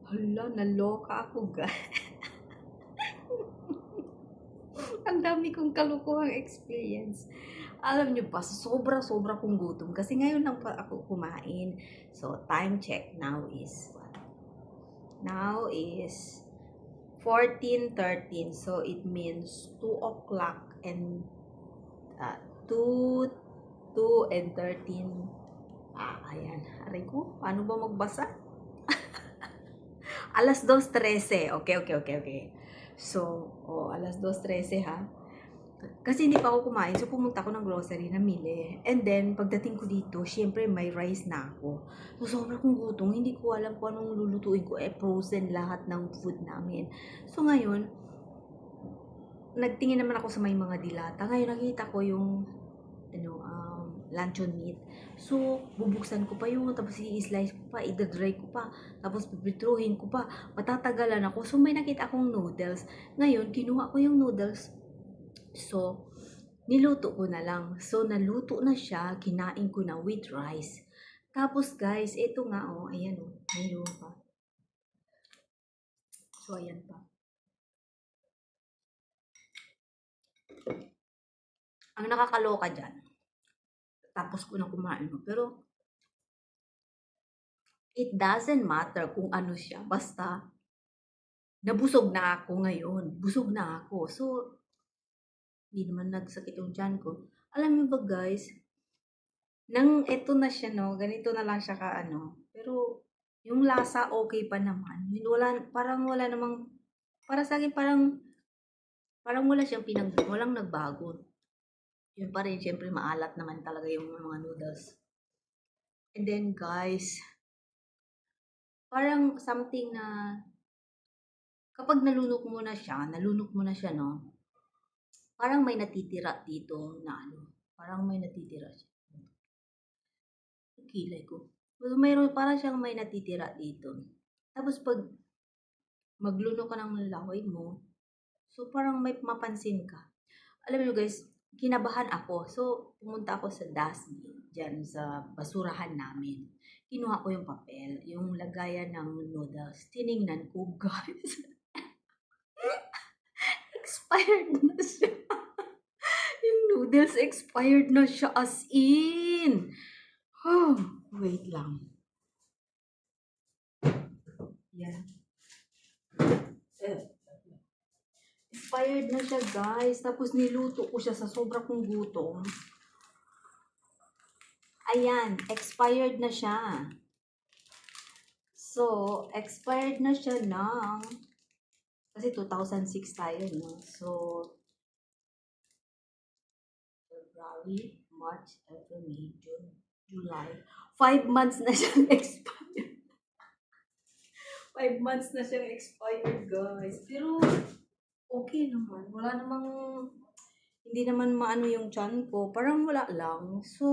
Hala, naloka ako, guys. Ang dami kong kalukuhang experience. Alam niyo ba, sobra-sobra kong gutom. Kasi ngayon lang pa ako kumain. So, time check now is what? Now is 14:13. So, it means 2 o'clock and 2, 2 and 13. Ayan. Aray ko, paano ba magbasa? Alas 2:13. Okay. So, alas 2:13 ha. Kasi hindi pa ako kumain, so pumunta ako ng grocery, namili. And then, pagdating ko dito, syempre may rice na ako. So, sobrang kong gutom, hindi ko alam kung anong lulutuin ko. Frozen lahat ng food namin. So, ngayon, nagtingin naman ako sa may mga dilata. Ngayon, nakita ko yung, luncheon meat. So, bubuksan ko pa yun, tapos i-slice ko pa, i-dry ko pa, tapos pipitruhin ko pa, matatagalan ako. So, may nakita akong noodles. Ngayon, kinuha ko yung noodles. So, niluto ko na lang. So, naluto na siya, kinain ko na with rice. Tapos, guys, ito nga, ayan, mayroon pa. So, ayan pa. Ang nakakaloka dyan, tapos ko na kumain. Pero, it doesn't matter kung ano siya. Basta, nabusog na ako ngayon. Busog na ako. So, hindi naman nagsakit yung tiyan ko. Alam niyo ba, guys, nang eto na siya, ganito na lang siya pero, yung lasa okay pa naman. Parang wala namang, para sa akin, parang wala siyang walang nagbago. Yun pa rin, syempre maalat naman talaga yung mga noodles. And then, guys, parang something na, kapag nalunok mo na siya, parang may natitira dito na parang may natitira siya. Kilay ko. So, parang siyang may natitira dito. Tapos pag maglunok ka ng laway mo, so parang may mapansin ka. Alam mo guys, kinabahan ako. So, pumunta ako sa dustbin, dyan sa basurahan namin. Kinuha ko yung papel, yung lagayan ng noodles. Tiningnan ko, guys. Expired na siya. Yung noodles expired na siya as in. Oh, wait lang. Yan. Expired na siya, guys. Tapos niluto ko siya sa sobra kong gutom. Ayan, expired na siya. So, expired na siya ng, kasi 2006 tayo, no? So, February, March, April, May, June, July. 5 months na siyang expired. 5 months na siyang expired, guys. Pero, okay naman. Wala namang, hindi naman maano yung tiyan ko. Parang wala lang. So,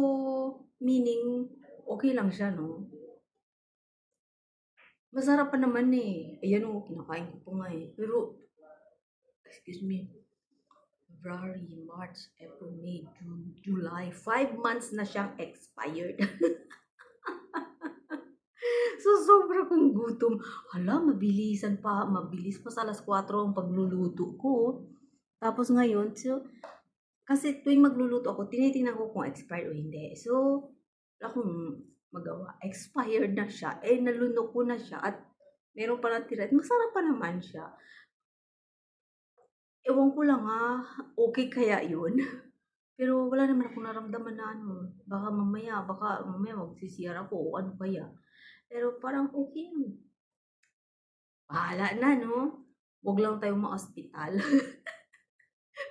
meaning, okay lang siya, no? Masarap pa naman eh. Ayan kinakain ko pa nga eh. Pero, excuse me, February, March, April, May, June, July. 5 months na siyang expired. So, sobra kong gutom. Hala, mabilis pa sa alas 4 ang pagluluto ko. Tapos ngayon, so, kasi tuwing magluluto ako, tinitingnan ko kung expired o hindi. So, wala akong magawa. Expired na siya. Nalunok ko na siya at meron pa natira. Masarap pa naman siya. Ewan ko lang okay kaya yun? Pero wala naman akong naramdaman na baka mamaya magsisiyar ako o ano kaya. Pero parang okay yun. Bahala na, no? Huwag lang tayong ma-hospital.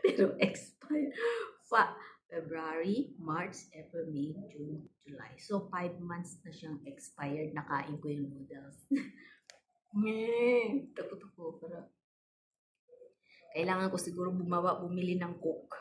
Pero expired. February, March, April, May, June, July. So, 5 months na siyang expired. Nakain ko yung noodles. Takot ako. Pero kailangan ko siguro bumili ng Coke.